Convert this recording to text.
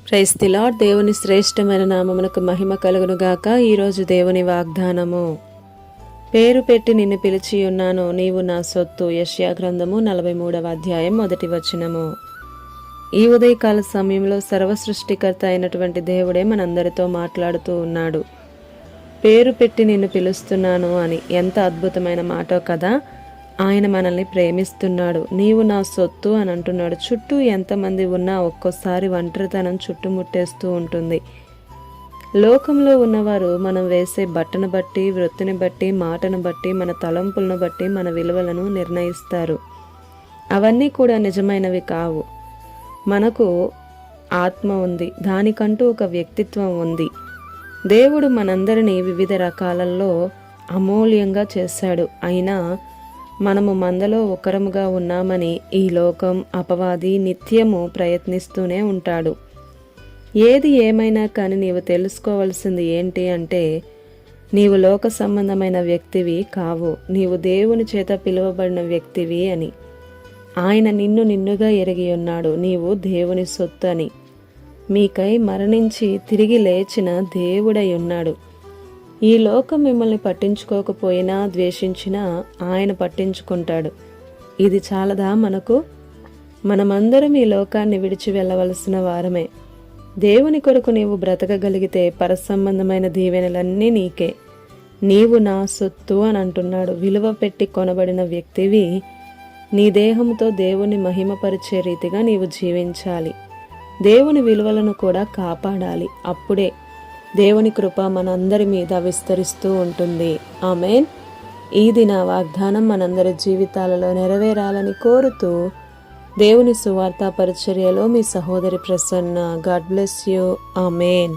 Praise the lord. దేవుని శ్రేష్టమైన నామమునకు మహిమ కలుగును గాక. ఈరోజు దేవుని వాగ్దానము. పేరు పెట్టి నిన్ను పిలిచి ఉన్నాను, నీవు నా సొత్తు. యెషయా గ్రంథము 43వ అధ్యాయం 1వ వచనము. ఈ ఉదయకాల సమయంలో సర్వసృష్టికర్త అయినటువంటి దేవుడే మనందరితో మాట్లాడుతూ ఉన్నాడు. పేరు పెట్టి నిన్ను పిలుస్తున్నాను అని. ఎంత అద్భుతమైన మాటో కదా. ఆయన మనల్ని ప్రేమిస్తున్నాడు. నీవు నా సొత్తు అని అంటున్నాడు. చుట్టూ ఎంతమంది ఉన్నా ఒక్కోసారి ఒంటరితనం చుట్టుముట్టేస్తూ ఉంటుంది. లోకంలో ఉన్నవారు మనం వేసే బట్టను బట్టి, వృత్తిని బట్టి, మాటను బట్టి, మన తలంపులను బట్టి మన విలువలను నిర్ణయిస్తారు. అవన్నీ కూడా నిజమైనవి కావు. మనకు ఆత్మ ఉంది, దానికంటూ ఒక వ్యక్తిత్వం ఉంది. దేవుడు మనందరినీ వివిధ రకాలలో అమూల్యంగా చేశాడు. అయినా మనము మందలో ఒకరముగా ఉన్నామని ఈ లోకం, అపవాది నిత్యము ప్రయత్నిస్తూనే ఉంటాడు. ఏది ఏమైనా కానీ నీవు తెలుసుకోవాల్సింది ఏంటి అంటే, నీవు లోక సంబంధమైన వ్యక్తివి కావు, నీవు దేవుని చేత పిలువబడిన వ్యక్తివి అని. ఆయన నిన్నుగా ఎరిగి ఉన్నాడు. నీవు దేవుని సొత్తు అని. మీకై మరణించి తిరిగి లేచిన దేవుడై ఉన్నాడు. ఈ లోకం మిమ్మల్ని పట్టించుకోకపోయినా, ద్వేషించినా ఆయన పట్టించుకుంటాడు. ఇది చాలదా మనకు? మనమందరం ఈ లోకాన్ని విడిచి వెళ్ళవలసిన వారమే. దేవుని కొరకు నీవు బ్రతకగలిగితే పరసంబంధమైన దీవెనలన్నీ నీకే. నీవు నా సొత్తు అని అంటున్నాడు. విలువ పెట్టి కొనబడిన వ్యక్తివి. నీ దేహంతో దేవుని మహిమపరిచే రీతిగా నీవు జీవించాలి. దేవుని విలువలను కూడా కాపాడాలి. అప్పుడే దేవుని కృప మనందరి మీద విస్తరిస్తూ ఉంటుంది. ఆమేన్. ఈ దిన వాగ్దానం మనందరి జీవితాలలో నెరవేరాలని కోరుతూ దేవుని సువార్త పరిచర్యలో మీ సహోదరి Prasanna. God bless you. Amen.